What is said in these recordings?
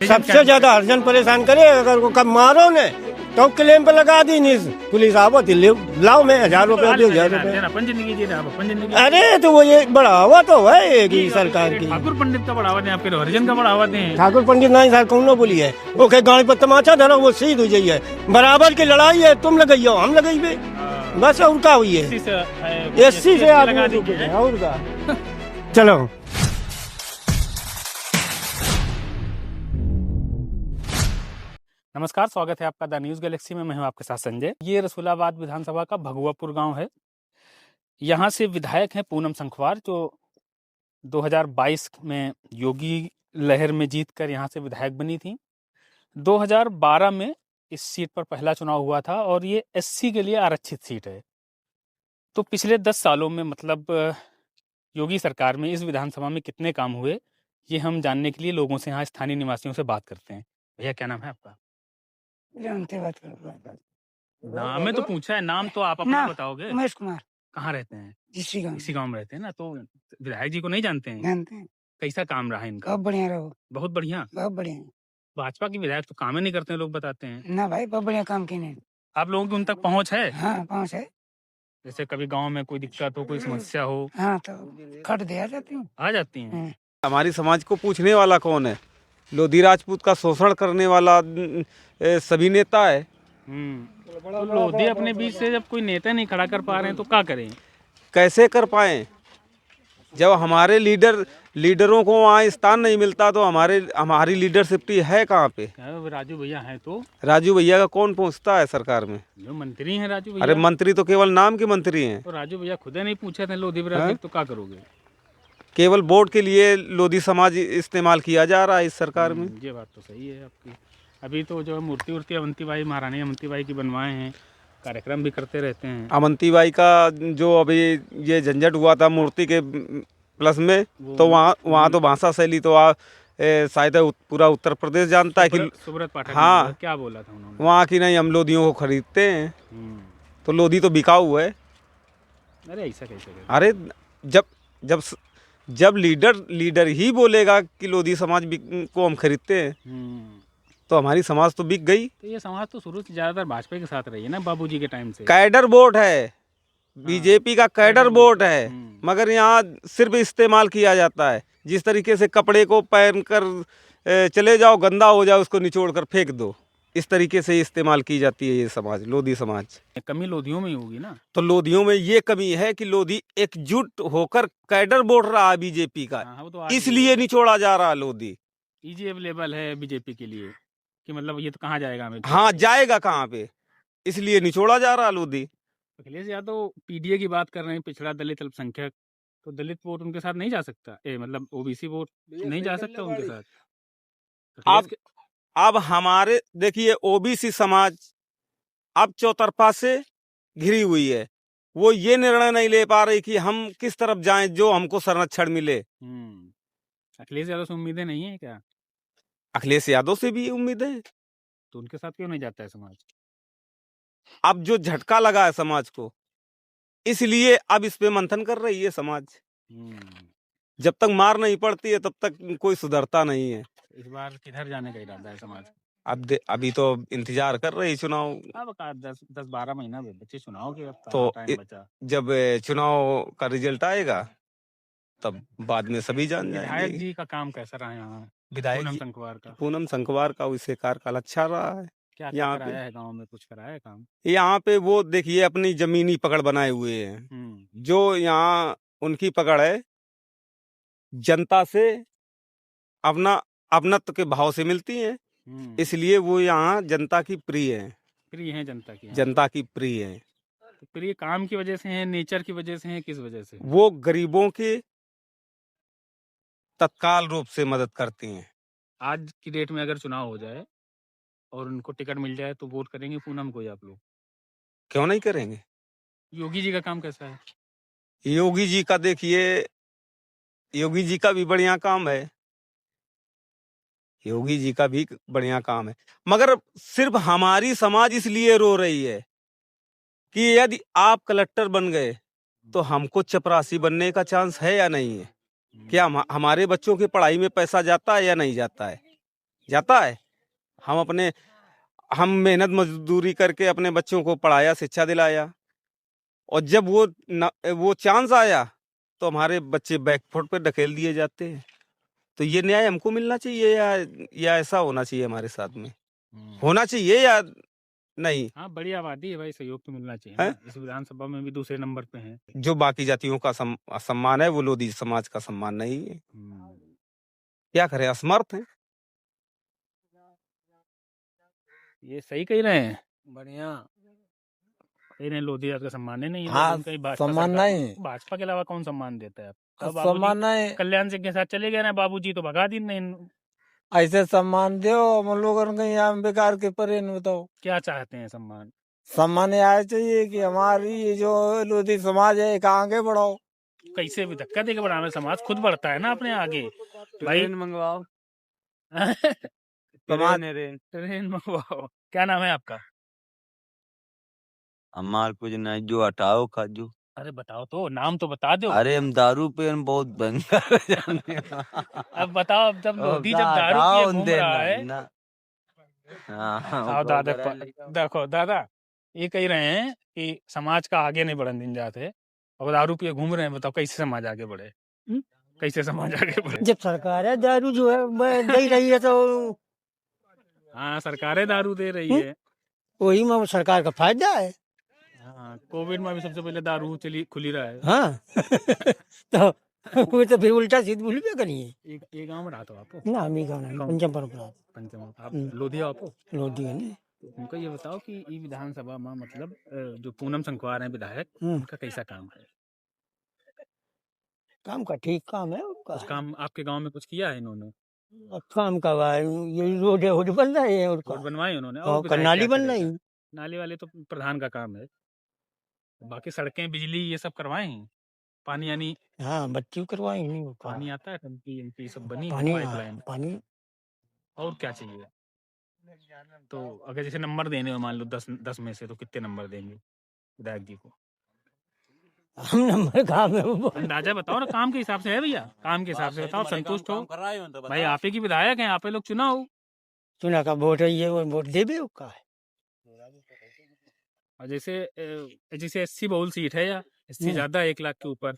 सबसे ज्यादा अर्जन परेशान करे, अगर वो कब मारो ने तो क्लेम पे लगा दी नहीं पुलिस आवो लाओ मैं 1000 रुपए 2000 रुपए। अरे तो वो ये बढ़ावा तो है एक ही सरकार की। ठाकुर पंडित का बढ़ावा दें, आपके हरिजन का बढ़ावा दें। ठाकुर पंडित नहीं सर कौन बोली है वो कहे गाड़ी पर तमाचा धरो वो शहीद हो जाइए। बराबर की लड़ाई है, तुम लगाइयो हम लगाइबे, बस और क्या हुई है। एससी से आदमी और का चलो। नमस्कार, स्वागत है आपका द न्यूज़ गैलेक्सी में। मैं हूं आपके साथ संजय। ये रसूलाबाद विधानसभा का भगुआपुर गांव है। यहां से विधायक हैं पूनम संखवार, जो 2022 में योगी लहर में जीतकर यहां से विधायक बनी थी। 2012 में इस सीट पर पहला चुनाव हुआ था और ये एससी के लिए आरक्षित सीट है। तो पिछले 10 सालों में मतलब योगी सरकार में इस विधानसभा में कितने काम हुए, ये हम जानने के लिए लोगों से, यहाँ स्थानीय निवासियों से बात करते हैं। भैया क्या नाम है आपका? जानते बात करो। नाम में तो पूछा है, नाम तो आप अपना बताओगे। उमेश कुमार। कहाँ रहते हैं? इसी गांव में रहते हैं ना। तो विधायक जी को नहीं जानते हैं? जानते हैं। कैसा काम रहा इनका? बहुत बढ़िया रहो। बहुत बढ़िया। बहुत बढ़िया। भाजपा के विधायक तो काम ही नहीं करते हैं, लोग बताते हैं। ना भाई, बहुत बढ़िया काम किए। आप लोगों की उन तक पहुँच है? हाँ, पहुँच है। जैसे कभी गांव में कोई दिक्कत हो, कोई समस्या हो, हाँ तो खट दे आ जाती हूँ। आ जाती हैं। हमारी समाज को पूछने वाला कौन है? लोधी राजपूत का शोषण करने वाला सभी नेता है। तो लोधी अपने बीच से जब कोई नेता नहीं खड़ा कर पा रहे हैं तो क्या करें? कैसे कर पाए? जब हमारे लीडरों को वहाँ स्थान नहीं मिलता तो हमारी लीडरशिप है कहाँ पे? राजू भैया हैं तो राजू भैया का कौन पहुँचता है सरकार में? जो मंत्री हैं राजू भैया। अरे मंत्री तो केवल नाम के मंत्री हैं। तो राजू भैया खुद नहीं पूछे थे लोधी विराज, तो क्या करोगे? केवल वोट के लिए लोधी समाज इस्तेमाल किया जा रहा है इस सरकार में। ये बात तो सही है आपकी। अभी तो जो मूर्ति अवंतीबाई, महारानी अवंतीबाई की बनवाए हैं, कार्यक्रम भी करते रहते हैं। अवंतीबाई का जो अभी ये झंझट हुआ था मूर्ति के प्लस में, तो वहाँ तो भाषा शैली तो शायद पूरा उत्तर प्रदेश जानता है कि सुब्रत पाठक। हाँ, क्या बोला था उन्होंने? वहाँ की नहीं, हम लोधियों को खरीदते हैं। तो लोधी तो बिकाऊ है। अरे ऐसा कैसे? अरे जब लीडर ही बोलेगा कि लोधी समाज को हम खरीदते हैं तो हमारी समाज तो बिक गई। तो ये समाज तो शुरू से ज्यादातर भाजपा के साथ रही है ना, बाबूजी के टाइम से। कैडर वोट है, बीजेपी का कैडर वोट है, मगर यहाँ सिर्फ इस्तेमाल किया जाता है। जिस तरीके से कपड़े को पहन कर चले जाओ, गंदा हो जाओ, उसको निचोड़ कर फेंक दो, इस तरीके से इस्तेमाल की जाती है ये समाज, लोधी समाज। कमी लोधियों में ही होगी ना। तो लोधियों में ये कमी है कि लोधी एकजुट होकर कैडर वोट रहा है बीजेपी का। तो इसलिए निचोड़ा जा रहा है लोधी। इजी अवेलेबल है बीजेपी के लिए कि मतलब ये तो कहाँ जाएगा हमें? हाँ, जाएगा कहाँ पे, इसलिए निचोड़ा जा रहा है लोधी। अखिलेश यादव पीडीए की बात कर रहे हैं, पिछड़ा दलित अल्पसंख्यक, तो दलित वोट उनके साथ नहीं जा सकता? मतलब ओबीसी वोट नहीं जा सकता उनके साथ? अब हमारे देखिए ओबीसी समाज अब चौतरफा से घिरी हुई है। वो ये निर्णय नहीं ले पा रही कि हम किस तरफ जाएं जो हमको संरक्षण मिले। अखिलेश यादव से उम्मीदें नहीं है क्या? अखिलेश यादव से भी उम्मीद है। तो उनके साथ क्यों नहीं जाता है समाज? अब जो झटका लगा है समाज को, इसलिए अब इस पे मंथन कर रही है समाज। जब तक मार नहीं पड़ती है तब तक कोई सुधरता नहीं है। इस बार किधर जाने का इरादा है समाज? अभी तो इंतजार कर रही चुनाव। अब 10-12 महीना बचे चुनाव के, तो टाइम बचा। जब चुनाव का रिजल्ट आएगा तब बाद में सभी जान जाएंगे। विधायक जी का काम कैसा रहा यहाँ? पूनम संखवार का उसे कार्यकाल अच्छा रहा है। क्या कराया है गांव में? कुछ कराया है काम? यहाँ पे वो देखिए अपनी जमीनी पकड़ बनाए हुए हैं। जो यहाँ उनकी पकड़ है जनता से अपनत्व के भाव से मिलती है, इसलिए वो यहाँ जनता की प्रिय है। जनता की प्रिय है। तो प्रिय काम की वजह से है, नेचर की वजह से है, किस वजह से? वो गरीबों की तत्काल रूप से मदद करती हैं। आज की डेट में अगर चुनाव हो जाए और उनको टिकट मिल जाए तो वोट करेंगे पूनम को ही आप लोग? क्यों नहीं करेंगे? योगी जी का काम कैसा है? योगी जी का देखिए, योगी जी का भी बढ़िया काम है। योगी जी का भी बढ़िया काम है, मगर सिर्फ हमारी समाज इसलिए रो रही है कि यदि आप कलेक्टर बन गए तो हमको चपरासी बनने का चांस है या नहीं है? क्या हमारे बच्चों की पढ़ाई में पैसा जाता है या नहीं जाता है? जाता है। हम मेहनत मजदूरी करके अपने बच्चों को पढ़ाया, शिक्षा दिलाया, और जब वो चांस आया तो हमारे बच्चे बैकफुट पे ढकेल दिए जाते हैं। तो ये न्याय हमको मिलना चाहिए या ऐसा होना चाहिए हमारे साथ में? होना चाहिए या नहीं? हाँ, बड़ी आबादी है भाई, सहयोग तो मिलना चाहिए है? ना। इस विधानसभा में भी दूसरे नंबर पे है। जो बाकी जातियों का सम्मान है वो लोधी समाज का सम्मान नहीं है। क्या करें, असमर्थ है। ये सही कह रहे हैं। बढ़िया। कह रहे हैं लोधी जात का सम्मान ही नहीं है। हाँ, कहीं भाजपा सम्मान सरकार- नहीं। भाजपा के अलावा कौन सम्मान देता है? अब सम्मान नहीं, कल्याण सिंह के साथ चले गए ना बाबूजी, तो भगा दी नहीं। ऐसे सम्मान दो हम लोगों को यहाँ बेकार के परे न बताओ। क्या चाहते हैं सम्मान? सम्मान आया चाहिए कि हमारी ये जो लोधी समाज है एक आगे बढ़ाओ। कैसे भी धक्का देके बढ़ाना, समाज खुद बढ़ता है ना अपने आगे भाई। मंगवाओ, ट्रेन मंगवाओ। क्या नाम है आपका? हमार कुछ नहीं, जो हटाओ खाजू। अरे बताओ तो, नाम तो बता दो। अरे हम दारू पे हम बहुत भयंकर जाने। अब बताओ, अब जब लोधी जब दारू पिए घूम रहा है। आओ दादा, देखो दादा, ये कह रहे हैं कि समाज का आगे नहीं बढ़ने दिन जाते और दारू पिए घूम रहे हैं। बताओ कैसे समाज आगे बढ़े? कैसे समाज आगे बढ़े? जब सरकार है दारू जो है दे रही है तो हाँ, सरकारें दारू दे रही है। वही में सरकार का फायदा है। हाँ, कोविड में भी सबसे पहले दारू खुली रहा है। हाँ तो वो तो फिर उल्टा सीध बोलबे करिए। एक गांव में रहा तो आपको ना हमी गाँव कौन? पंचम परंपरा पंचम। आप लोधिया आपको लोधी है ना। उनको ये बताओ कि ई विधानसभा में मतलब जो पूनम संखवार है विधायक, उनका कैसा काम है? काम का ठीक काम है उसका। कुछ काम आपके गांव में कुछ किया है इन्होंने? काम का ये रोड बन रहे हैं रोड बनवाई उन्होंने? और विधायक नाली क्या बन करेगा? रही। नाली वाले तो प्रधान का काम है। बाकी सड़कें, बिजली, ये सब करवाए हैं। पानी यानी हाँ बच्ची करवाई नहीं वो पानी आता है, टंकी सब बनी पानी पाइपलाइन। पानी और क्या चाहिए? तो अगर जैसे नंबर देने हो, मान लो 10 में से, तो कितने नंबर देंगे विधायक जी को? हम नंबर काम है वो। अंदाजा बताओ ना, काम के हिसाब से है भैया, काम के हिसाब से बताओ। संतुष्ट हो भाई? आप ही की विधायक हैं, आप ही लोग चुना हो। चुना का वोट है, ये वो वोट देवे उसका है। और जैसे 80 बहुल सीट है या 80 ज्यादा 1 लाख के ऊपर,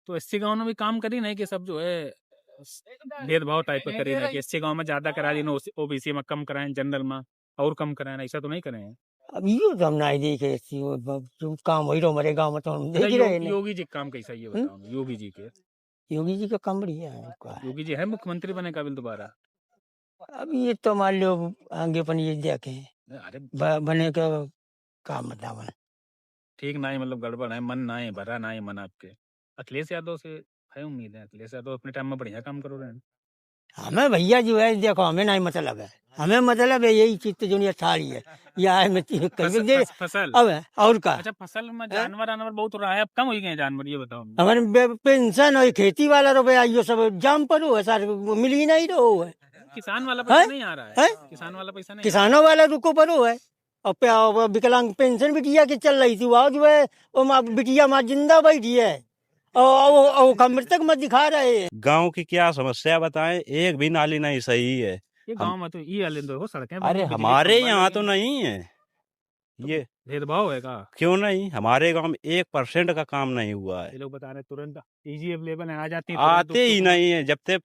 तो 80 गाँव में भी काम करी नहीं कि सब जो है भेदभाव टाइप का करी ना कि 80 गाँव में ज्यादा करा दी, ओबीसी में कम कराएं, जनरल में और कम कराएं, ऐसा तो नहीं करें? अब यो तो हम नहीं देखे जो काम वही रहो हमारे गाँव में, तो हम देख ही रहे हैं। योगी जी का काम कैसा है ये बताओ? योगी जी के योगी जी का काम बढ़िया है उसका। योगी जी है मुख्यमंत्री बने काबिल दोबारा? अब ये तो मान लो आगे अपन ये देखे अरे बने का काम मतलब ठीक ना है, मतलब गड़बड़ है, मन ना है, भरा ना है मन आपके। अखिलेश यादव से है उम्मीद है? अखिलेश यादव अपने टाइम में बढ़िया काम करो रहे हैं। हमें भैया जो है देखो, हमें नहीं मतलब है, हमें मतलब है यही चीज जो नहीं थाली है या है फसल अब है और का। अच्छा, फसल में जानवर बहुत हो रहा है, अब कम हो गए जानवर, ये बताओ। हमारे पेंशन और खेती वाला रुपया ये सब जाम पर हो है सर, मिल ही नहीं रहो है। किसान वाला पैसा नहीं आ रहा है? किसान वाला पैसा नहीं? किसानों वाला रुको पर हो है। और विकलांग पेंशन बिटिया की चल रही थी, वहाँ जो है वो बिटिया माँ जिंदा बैठी है और कमर तक मत दिखा रहे हैं। गांव की क्या समस्या बताएं? एक भी नाली नहीं सही है ये गांव में तो ये वाले दो सड़कें। अरे हमारे यहाँ तो नहीं है ये भेदभाव है का? क्यों नहीं? हमारे गांव में 1% का काम नहीं हुआ है। ये लोग बता रहे तुरंत इजी अवेलेबल है, आ जाती है, आते ही नहीं है जब तक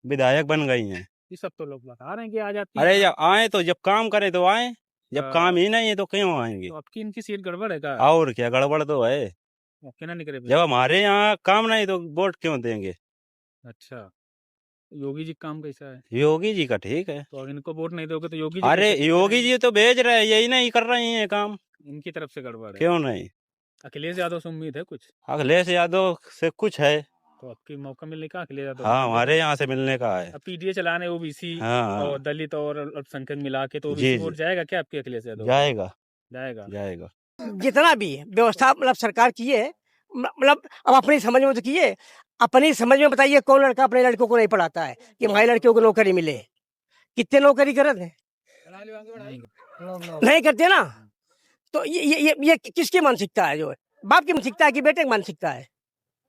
विधायक बन गई हैं। ये सब तो लोग बता रहे हैं कि आ जाती है। अरे जब आए तो जब काम करे तो आए, जब काम ही नहीं है तो क्यों आएंगे? तो आपकी इनकी सीट गड़बड़ है का? और क्या गड़बड़ तो है, ना निकले जब हमारे यहाँ काम नहीं तो वोट क्यों देंगे? अच्छा, योगी जी का काम कैसा है? योगी जी का ठीक है, तो इनको वोट नहीं दोगे तो योगी जी अरे योगी जी तो भेज रहे हैं, यही नहीं कर रही हैं काम। इनकी तरफ से गड़बड़ है? क्यों नहीं? अखिलेश यादव से उम्मीद है कुछ? अखिलेश यादव से कुछ है तो आपकी मौका मिलने का अखिलेश यादव? हाँ, हमारे यहाँ से मिलने का है। अब पीडीए चलाने ओबीसी हाँ, और दलित और अल्पसंख्यक मिला के, तो जी, वोट जाएगा क्या आपके अखिलेश यादव? जाएगा जाएगा। जाएगा। जितना भी व्यवस्था मतलब सरकार की है, मतलब अब अपनी समझ में तो किए, अपनी समझ में बताइए कौन लड़का अपने लड़कों को नहीं पढ़ाता है कि हमारी लड़कियों को नौकरी मिले? कितने नौकरी करते हैं? नहीं करते ना। तो ये किसकी मानसिकता है? जो है बाप की मानसिकता है कि बेटे की मानसिकता है?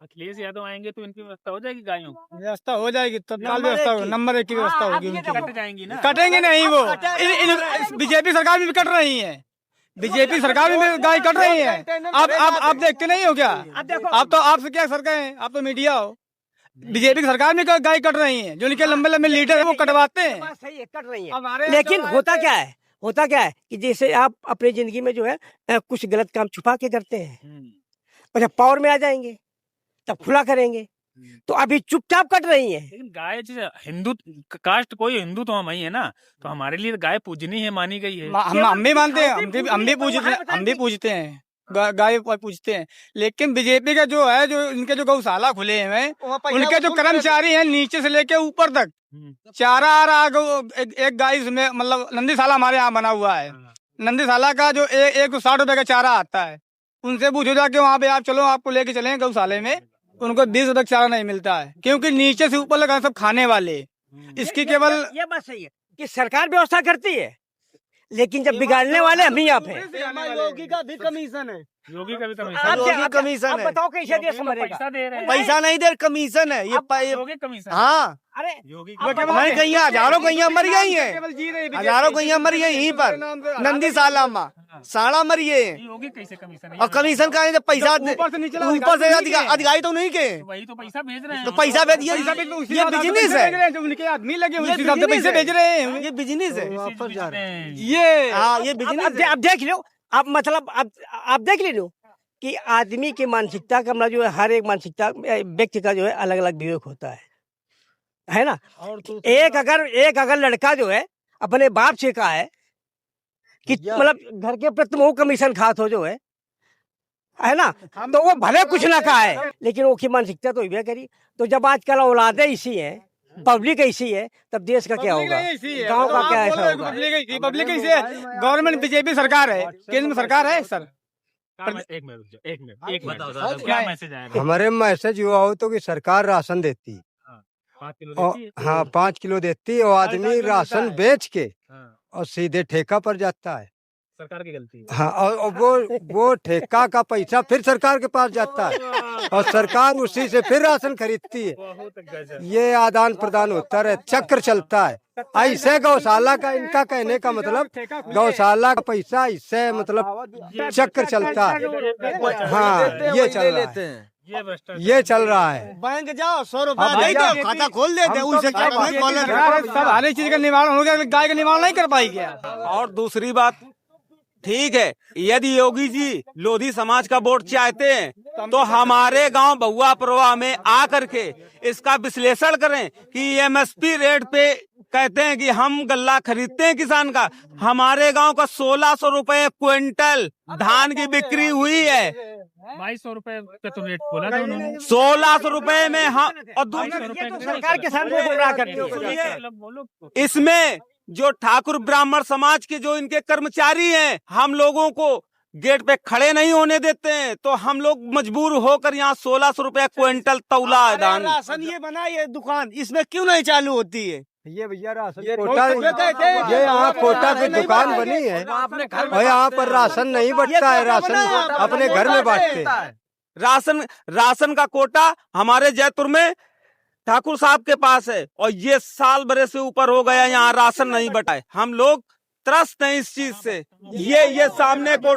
अखिलेश यादव आएंगे तो इनकी व्यवस्था हो जाएगी गायों की? व्यवस्था हो जाएगी, तत्काल नंबर व्यवस्था एक हो, की। नंबर 1 की व्यवस्था हाँ, होगी अब ये उनकी। देखो, कट जाएंगी ना? कटेंगे नहीं वो, कटेंगे बीजेपी सरकार भी कट रही है, बीजेपी सरकार भी गाय कट रही है। आप देखते नहीं हो क्या? अब देखो, आप तो आपसे क्या सरकार है, आप तो मीडिया हो। बीजेपी की सरकार में गाय कट रही है, जो इनके लंबे लंबे लीडर है वो कटवाते हैं। बात सही है, कट रही है। हमारे लेकिन होता क्या है, होता क्या है कि जैसे आप अपनी जिंदगी में जो है कुछ गलत काम छुपा के करते हैं, और जब पावर में आ जाएंगे तब खुला करेंगे, तो अभी चुपचाप कट रही है। लेकिन गाय जैसे हिंदू कास्ट, कोई हिंदू तो हम ही है ना, तो हमारे लिए गाय पूजनी है, मानी गई है। हम भी मानते हैं, हम भी पूजते हैं, हम भी पूजते हैं, गाय पूजते हैं। लेकिन बीजेपी का जो है, जो इनके जो गौशाला खुले हैं, उनके जो कर्मचारी हैं नीचे से लेके ऊपर तक चारा आ रहा है। एक गाय इसमें मतलब नंदीशाला हमारे यहाँ बना हुआ है, नंदीशाला का जो 160 रुपए का चारा आता है, उनसे पूछो जाके वहाँ पे, आप चलो आपको लेके चलें गौशाले में, उनको 20 रुपए का चारा नहीं मिलता है, क्योंकि नीचे से ऊपर लगा सब खाने वाले। इसकी केवल ये बात सही है कि सरकार व्यवस्था करती है, लेकिन जब बिगाड़ने वाले हम ही आप हैं। योगी का भी कमीशन है, योगी का भी आप कमीशन आप है। बताओ कैसे देश मरेगा? पैसा दे रहे हैं, पैसा नहीं दे, कमीशन है ये योगी कमीशन। हाँ, अरे योगी आप का नहीं गैया, हजारों गैया मर गई हैं, हजारों गैया मर गई यहीं पर नंदीशाला में, साड़ा मरी है। योगी कैसे कमीशन है? और कमीशन का है जब पैसा ऊपर से नीचे ऊपर से अधिकारी तो नहीं के, तो वही तो पैसा भेज रहे हैं। तो पैसा भेज दिया, ये बिजनेस है, जो उनके आदमी लगे ये उसी हिसाब से पैसे business भेज रहे हैं। ये बिजनेस है। वापस जा रहे हैं। ये हाँ, ये अब बिजनेस है। अब देख लो, आप मतलब आप देख लो कि आदमी की मानसिकता का मतलब जो है, हर एक मानसिकता व्यक्ति का जो है अलग अलग विवेक होता है ना? एक अगर लड़का जो है अपने बाप से कहा है कि मतलब घर के प्रति वो कमीशन खात हो जो है ना, तो वो भले कुछ ना कहा है, लेकिन वो की मानसिकता तो ये करी। तो जब आजकल औलादे इसी है, पब्लिक ऐसी है, तब देश का क्या होगा, गांव का क्या ऐसा होगा? पब्लिक ऐसी है, गवर्नमेंट बीजेपी सरकार है, केंद्र में सरकार है सर। एक मिनट रुक जाओ, एक मिनट, क्या मैसेज आया? हमारे मैसेज हुआ हो तो कि सरकार राशन देती 5 किलो और देती है? हाँ 5 किलो देती और आदमी राशन बेच के हाँ, और सीधे ठेका पर जाता है। सरकार की गलती है। हाँ, और वो ठेका का पैसा फिर सरकार के पास जाता है और सरकार उसी से फिर राशन खरीदती है। बहुत गजब। ये आदान प्रदान होता है, चक्र चलता है ऐसे। गौशाला का इनका कहने का मतलब, गौशाला का पैसा इससे मतलब चक्र चलता है। हाँ, ये चल रहा है, ये चल रहा है। बैंक जाओ 100 रुपया दे दो, खाता खोल देते हैं, उनसे क्या सब हर एक चीज का निवारण हो गया, गाय का निवारण नहीं कर पाई क्या? और दूसरी बात, ठीक है, यदि योगी जी लोधी समाज का वोट चाहते हैं तो हमारे गांव बहुआ प्रवाह में आ करके इसका विश्लेषण करें कि एमएसपी रेट पे कहते हैं कि हम गल्ला खरीदते हैं किसान का। हमारे गांव का 1600 रुपए क्विंटल धान की बिक्री हुई है। 2200 रुपए का तो रेट बोला था उन्होंने। 1600 रुपए में हम, और 2200 रुपए तो सरकार किसान को गुमराह करती है। मतलब बोलो इसमें जो ठाकुर ब्राह्मण समाज के जो इनके कर्मचारी हैं, हम लोगों को गेट पे खड़े नहीं होने देते हैं, तो हम लोग मजबूर होकर यहाँ 1600 रुपया क्विंटल तौला है धान। राशन ये बना, ये दुकान इसमें क्यों नहीं चालू होती है? ये भैया राशन कोटा, ये यहाँ कोटा की दुकान बनी है और यहाँ पर राशन नहीं बंटता है, राशन अपने घर में बांटते हैं। राशन का कोटा हमारे जयपुर में ठाकुर साहब के पास है और ये साल भरे से ऊपर हो गया, यहाँ राशन नहीं बटा है। हम लोग त्रस्त हैं इस चीज से। ये सामने को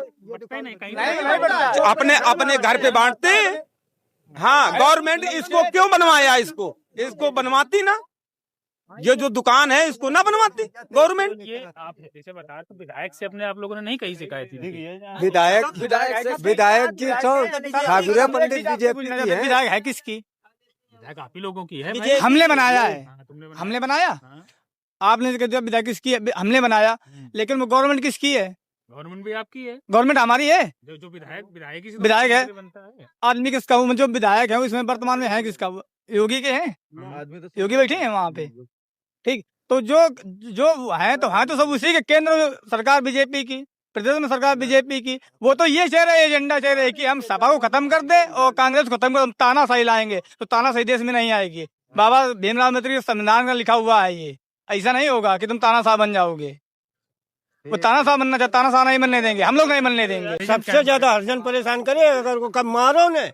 अपने घर पे बांटते हैं। हाँ, गवर्नमेंट इसको क्यों बनवाया, इसको बनवाती ना, ये जो दुकान है इसको ना बनवाती गवर्नमेंट। ये आप जैसे बता रहे, तो विधायक से अपने आप लोगों ने नहीं कही शिकायत थी? विधायक जी तो ठाकुर पंडित बीजेपी की है। विधायक है किसकी? विधायक आप ही लोगों की है भाई। हमने बनाया है, हाँ, तुमने हमने बनाया, हाँ। आपने विधायक किसकी है? हमने बनाया, लेकिन वो गवर्नमेंट किसकी है? गवर्नमेंट भी आपकी है, गवर्नमेंट हमारी है। जो विधायक ही से विधायक है। बनता है। आदमी किसका? वो जो विधायक है इसमें वर्तमान में है किसका? योगी के हैं, योगी बैठे हैं वहाँ पे। ठीक, तो जो है तो सब उसी के। केंद्र सरकार बीजेपी की, प्रदेश में सरकार बीजेपी की। वो तो ये चाह रहे, एजेंडा चाह रहे कि हम सपा को खत्म कर दे और कांग्रेस को खत्म कर, तानाशाही लाएंगे। तो तानाशाही देश में नहीं आएगी। बाबा भीमराव अम्बेडकर के संविधान में लिखा हुआ है, ये ऐसा नहीं होगा कि तुम तानाशाह बन जाओगे। वो तानाशाह बनना चाहता, तानाशाह नहीं बनने देंगे, हम लोग नहीं बनने देंगे। सबसे ज्यादा हरजन परेशान करे अगर को कब मारो ने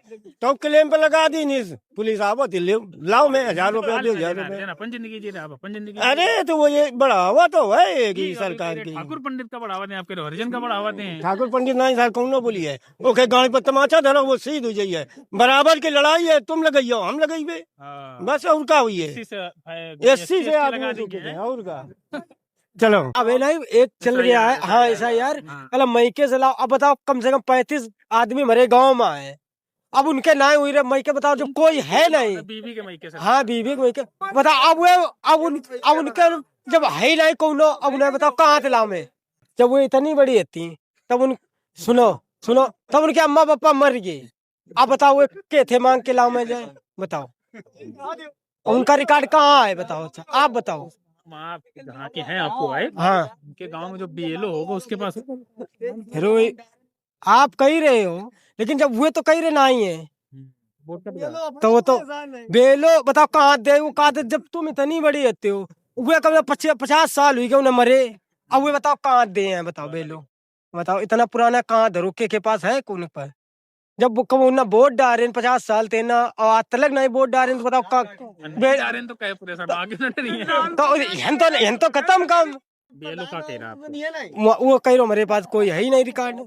तो क्लेम पे लगा दी नहीं पुलिस आवो दिल्ली लाओ मैं 1000 रुपया दो 1000 रुपया। अरे तो वो ये बढ़ावा तो है कि सरकार की। ठाकुर पंडित का बढ़ावा दें, आपके हरिजन का बढ़ावा दें। ठाकुर पंडित नहीं सर कौन बोली है ओके गाड़ी पर तमाचा धरो वो सीध हो जाइए। बराबर की लड़ाई है, तुम लगाइयो हम लगाइबे बस। और का हुई है 80 से आदमी और का। चलो अब है नहीं एक चल गया है। हाँ ऐसा यार कल मैके से लाओ। अब बताओ कम से कम 35 आदमी मरे गांव में है। अब उनके ना हुई रे मैके, बताओ जब कोई है नहीं। बीवी के मैके से। हाँ बीवी के मैके बताओ। अब उनके जब है नहीं कौनो, अब उन्हें बताओ कहाँ से लाओ मैं। जब वो इतनी बड़ी थी तब उन सुनो तब उनके अम्मा पापा मर गए। अब बताओ वो के थे मांग के लाओ मैं जाए, बताओ उनका रिकॉर्ड कहाँ है बताओ। अच्छा आप बताओ। आप जहाँ के हैं आपको आए, हाँ उनके गांव में जो बीएलओ होगा उसके पास हेरो आप कही रहे हो, लेकिन जब हुए तो कही रहे नहीं है तो वो तो बेलो बताओ कहाँ दे वो कहाँ दे। जब तुम इतनी बड़ी रहते हो वे कम 50 साल हुई गए उन्हें मरे। अब वे बताओ कहाँ दे हैं बताओ बेलो। बताओ इतना पुराना कहाँ धरोके के पास है कौन पर। जब कब उन्हें वोट डाले 50 साल थे ना और आज तक नहीं वोट डाले तो बताओ तो कहे पूरे सब आगे नहीं है। तो खत्म काम। बीएलओ का कह रहा वो कह रहा मेरे पास कोई है ही नहीं रिकॉर्ड।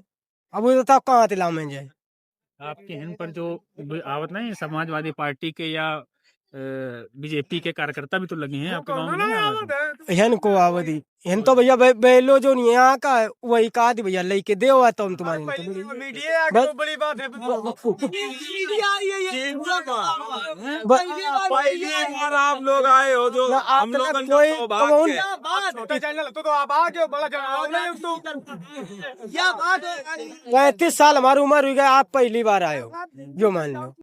अब वो बताओ कहाँ से लाऊं मैं जाए। आपके हिन पर जो आवत नहीं समाजवादी पार्टी के या बीजेपी के कार्यकर्ता भी तो लगे हैं आपके गांव में। हन को आवदी हन तो भैया बेलो जो नहीं यहाँ का है वही कहा थी भैया लेके दे हुआ तो हम तुम्हारे बड़ी बात है। आप लोग आए हो जो हम लोग तो आप आगे बड़ा 35 साल हमारी उम्र हुई गई, आप पहली बार आए हो जो मान लो।